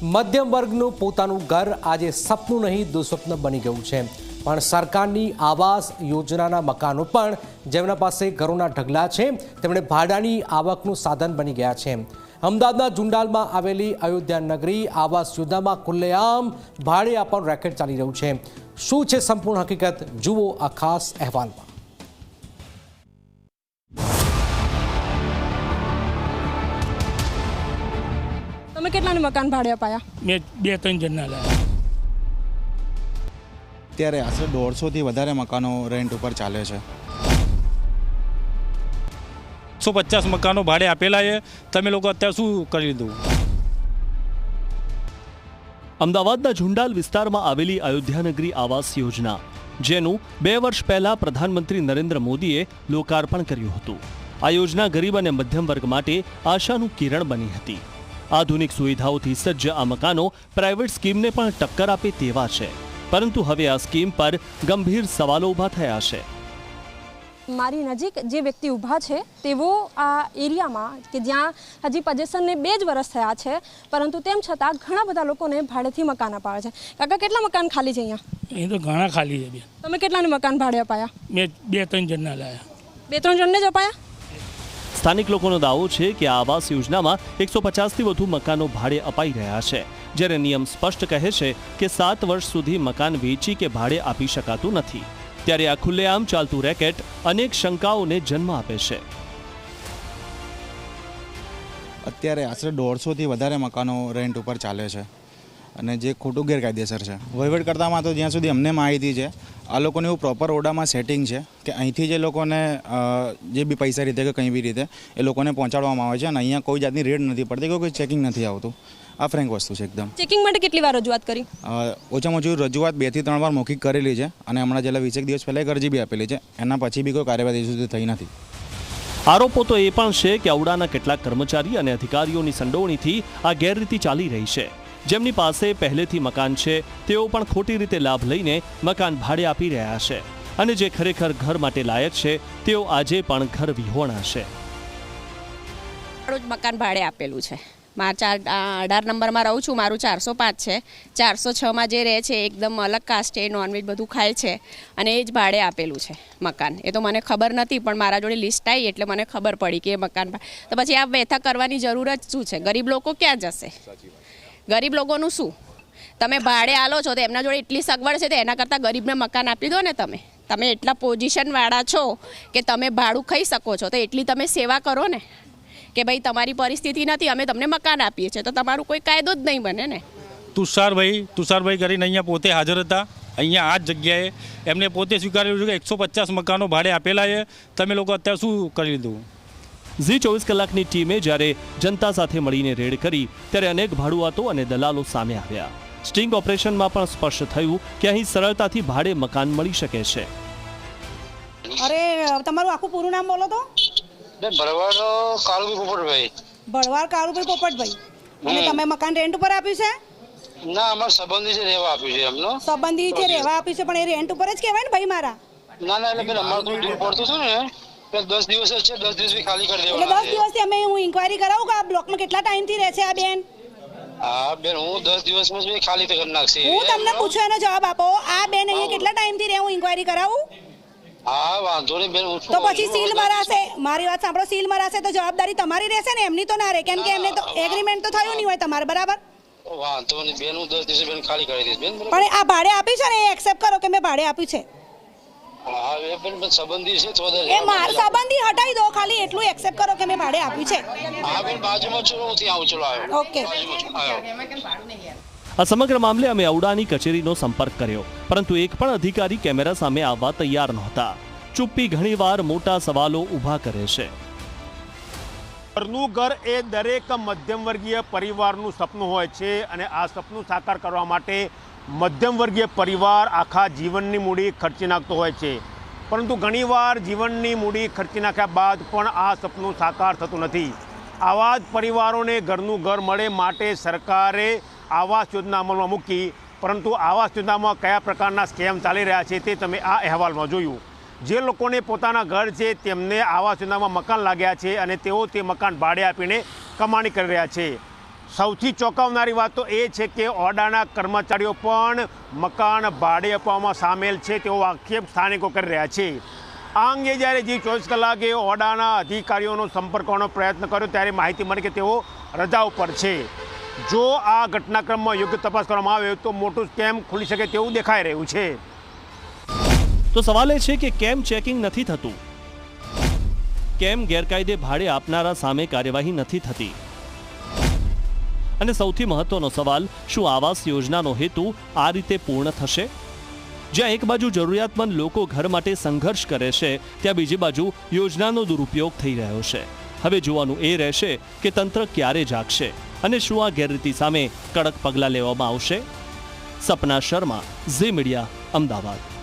મધ્યમ વર્ગનું પોતાનું ઘર આજે સપનું નહીં દુઃસ્વપ્ન બની ગયું છે। પણ સરકારની આવાસ યોજનાના મકાનો પણ જેમના પાસે ઘરોના ઢગલા છે તેમણે ભાડાની આવકનું સાધન બની ગયા છે। અમદાવાદના જુંડાલમાં આવેલી અયોધ્યા નગરી આવાસ યોજનામાં ખુલ્લેઆમ ભાડે આપવાનું રેકેટ ચાલી રહ્યું છે। શું છે સંપૂર્ણ હકીકત, જુઓ આ ખાસ અહેવાલમાં। તમે કેટલાને મકાન ભાડે અપાયા? મેં 2-3 જણના લાવ્યા। અત્યારે આશરે 150થી વધારે મકાનો રેન્ટ ઉપર ચાલે છે। 150 મકાનો ભાડે આપેલા છે। તમે લોકો અત્યારે શું કરી લીધું? અમદાવાદના ઝુંડાલ વિસ્તારમાં આવેલી અયોધ્યાનગરી આવાસ યોજના, જેનું 2 વર્ષ પહેલા પ્રધાનમંત્રી નરેન્દ્ર મોદીએ લોકાર્પણ કર્યું હતું। આ યોજના ગરીબ અને મધ્યમ વર્ગ માટે આશાનું કિરણ બની હતી। આધુનિક સુવિધાઓથી સજ્જ આ મકાનો પ્રાઇવેટ સ્કીમને પણ ટક્કર આપે તેવા છે, પરંતુ હવે આ સ્કીમ પર ગંભીર સવાલો ઊભા થયા છે। મારી નજીક જે વ્યક્તિ ઊભા છે તેઓ આ એરિયામાં કે જ્યાં હજી પોઝેશનને 2 જ વર્ષ થયા છે, પરંતુ તેમ છતાં ઘણા બધા લોકોને ભાડેથી મકાન અપાવે છે। કાકા, કેટલા મકાન ખાલી છે અહીંયા? અહીં તો ઘણા ખાલી છે બેન। તમે કેટલાને મકાન ભાડે અપાયા? મેં 2-3 જણના લાવ્યા। 2-3 જણને જ અપાયા? સ્થાનિક લોકોનો દાવો છે કે આ આવાસ યોજનામાં 150થી વધુ મકાનો ભાડે અપાઈ રહ્યા છે, જ્યારે નિયમ સ્પષ્ટ કહે છે કે 7 વર્ષ સુધી મકાન વેચી કે ભાડે આપી શકાતું નથી। ત્યારે આ ખુલ્લેઆમ ચાલતું રેકેટ અનેક શંકાઓને જન્મ આપે છે। અત્યારે આશરે 150થી વધારે મકાનો રેન્ટ ઉપર ચાલે છે અને જે ખોટું ગેરકાયદેસર છે। વહીવટકર્તામાં તો જ્યાં સુધી અમને માહિતી છે, આ લોકોને એવું પ્રોપર ઓરડામાં સેટિંગ છે કે અહીંથી જે લોકોને જે બી પૈસા રીતે કે કંઈ બી રીતે એ લોકોને પહોંચાડવામાં આવે છે અને અહીંયા કોઈ જાતની રેડ નથી પડતી, કોઈ ચેકિંગ નથી આવતું। આ ફ્રેન્ક વસ્તુ છે એકદમ। ચેકિંગ માટે કેટલી વાર રજૂઆત કરી? ઓછામાં ઓછી રજૂઆત 2 થી 3 વાર મૌખિક કરેલી છે અને હમણાં છેલ્લા 20 દિવસ પહેલાં એક અરજી બી આપેલી છે। એના પછી બી કોઈ કાર્યવાહી સુધી થઈ નથી। આરોપો તો એ પણ છે કે ઔડાના કેટલાક કર્મચારી અને અધિકારીઓની સંડોવણીથી આ ગેરરીતિ ચાલી રહી છે। જેમની પાસે પહેલેથી મકાન છે તેઓ પણ ખોટી રીતે લાભ લઈને મકાન ભાડે આપી રહ્યા છે, અને જે ખરેખર ઘર માટે લાયક છે તેઓ આજે પણ ઘર વિહોણા છે। મકાન ભાડે આપેલું છે। મારા 18 નંબરમાં રહું છું, મારું 405 છે। 406માં જે રહે છે એકદમ અલગ કાસ્ટ છે, નોનવેજ બધું ખાય છે અને એ જ ભાડે આપેલું છે મકાન। એ તો મને ખબર નથી, પણ મારા જોડે લિસ્ટ આવી એટલે મને ખબર પડી કે એ મકાન, તો પછી આ વ્યથા કરવાની જરૂર જ શું છે? ગરીબ લોકો ક્યાં જશે? ગરીબ લોકોનું શું? તમે ભાડે આલો છો તો એમના જોડે એટલી સગવડ છે તો એના કરતાં ગરીબને મકાન આપી દો ને। તમે એટલા પોઝિશનવાળા છો કે તમે ભાડું ખાઈ શકો છો, તો એટલી તમે સેવા કરો ને કે ભાઈ તમારી પરિસ્થિતિ નથી, અમે તમને મકાન આપીએ છીએ, તો તમારું કોઈ કાયદો જ નહીં બને ને। તુષારભાઈ કરીને અહીંયા પોતે હાજર હતા। અહીંયા આ જ જગ્યાએ એમને પોતે સ્વીકારેલું છે કે 150 મકાનો ભાડે આપેલા છે। તમે લોકો અત્યારે શું કરી લીધું? ઝી 24 કલાકની ટીમે જ્યારે જનતા સાથે મળીને રેડ કરી ત્યારે અનેક ભાડુઆતો અને દલાલો સામે આવ્યા। સ્ટિંગ ઓપરેશનમાં પણ સ્પષ્ટ થયું કે અહીં સરળતાથી ભાડે મકાન મળી શકે છે। અરે, તમારું આખું પૂરું નામ બોલો તો? ભરવાડ કાળુભાઈ પોપટભાઈ। ભરવાડ કાળુભાઈ પોપટભાઈ। અને તમે મકાન રેન્ટ ઉપર આપ્યું છે? ના, અમાર સંબંધી છે, રહેવા આપ્યું છે એમનો। સંબંધી છે, રહેવા આપ્યું છે, પણ એ રેન્ટ ઉપર જ કહેવાય ને ભાઈ મારા? ના, એટલે બેન અમાર કોઈ ડીલ પડતું છે ને, 10 દિવસ જ છે, 10 દિવસ બી ખાલી કરી દેવાના એટલે 10 દિવસથી અમે હું ઇન્ક્વાયરી કરાવું કે આ બ્લોકમાં કેટલા ટાઈમથી રહે છે આ બેન? હા બેન, હું 10 દિવસમાં જ ખાલી કરી નાખશે। હું તમને પૂછું એનો જવાબ આપો। આ બેન અહીંયા કેટલા ટાઈમથી રહે, હું ઇન્ક્વાયરી કરાવું? હા, વાંધો નહીં બેન। તો પછી સીલ મરાશે, મારી વાત સાંભળો, સીલ મરાશે તો જવાબદારી તમારી રહેશે ને, એમની તો ના રહે, કેમ કે એમને તો એગ્રીમેન્ટ તો થયું નહીં હોય તમારે, બરાબર? વાંધો નહીં બેન, હું 10 દિવસે બેન ખાલી કરી દઈશ બેન। પણ આ ભાડે આપ્યું છે ને, એ એક્સેપ્ટ કરો કે મેં ભાડે આપ્યું છે। હા બેન, સંબંધી છે તો એ માર સંબંધી હટાવી દો, ખાલી એટલું એક્સેપ્ટ કરો કે મેં ભાડે આપ્યું છે। હા બેન, બાજુમાં છો, હું ત્યાં આવું, ચલો આવ્યો। ઓકે। આ સમગ્ર મામલે અમે ઔડાની કચેરીનો સંપર્ક કર્યો, પરંતુ એક પણ અધિકારી કેમેરા સામે આવવા તૈયાર નહોતા। ચૂપ્પી ઘણીવાર મોટા સવાલો ઊભા કરે છે। ઘરનું ઘર એ દરેક મધ્યમ વર્ગીય પરિવારનું સપનું હોય છે અને આ સપનું સાકાર કરવા માટે મધ્યમ વર્ગીય પરિવાર આખા જીવનની મૂડી ખર્ચી નાખતો હોય છે, પરંતુ ઘણીવાર જીવનની મૂડી ખર્ચી નાખ્યા બાદ પણ આ સપનું સાકાર થતું નથી। આવા જ પરિવારોને ઘરનું ઘર મળે માટે સરકારે આવાસ યોજના અમલમાં મૂકી, પરંતુ આવાસ યોજનામાં કયા પ્રકારના સ્કેમ ચાલી રહ્યા છે તે તમે આ અહેવાલમાં જોયું। જે લોકોને પોતાના ઘર છે તેમને આવાસ યોજનામાં મકાન લાગ્યા છે અને તેઓ તે મકાન ભાડે આપીને કમાણી કરી રહ્યા છે। સૌથી ચોંકાવનારી વાત તો એ છે કે ઓરડાના કર્મચારીઓ પણ મકાન ભાડે આપવામાં સામેલ છે તેવો આક્ષેપ સ્થાનિકો કરી રહ્યા છે। આ અંગે જ્યારે જી 24 કલાકે ઓરડાના અધિકારીઓનો સંપર્ક કરવાનો પ્રયત્ન કર્યો ત્યારે માહિતી મળી કે તેઓ રજા ઉપર છે। જો આ ઘટનાક્રમમાં યોગ્ય તપાસ કરવામાં આવે તો મોટું સ્કેમ ખુલી શકે તેવું દેખાઈ રહ્યું છે। તો સવાલ એ છે કે કેમ ચેકિંગ નથી થતું? કેમ ગેરકાયદે ભાડે આપનારા સામે કાર્યવાહી નથી થતી? અને સૌથી મહત્વનો સવાલ, શું આવાસ યોજનાનો હેતુ આ રીતે પૂર્ણ થશે? જ્યાં એક બાજુ જરૂરિયાતમંદ લોકો ઘર માટે સંઘર્ષ કરે છે, ત્યાં બીજી બાજુ યોજનાનો દુરુપયોગ થઈ રહ્યો છે। હવે જોવાનું એ રહેશે કે તંત્ર ક્યારે જાગશે અને શું આ ગેરરીતિ સામે કડક પગલાં લેવામાં આવશે? સપના શર્મા, ઝી મીડિયા, અમદાવાદ।